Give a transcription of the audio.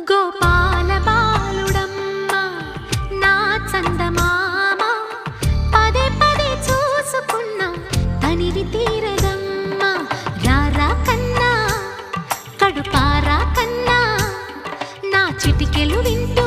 గోపాల బాలుడమ్మ నా చందమామ పదే పదే చూసుకున్న తనివి తీరదమ్మ రారా కన్నా కడుపారా కన్నా నా చిటికెలు వింటూ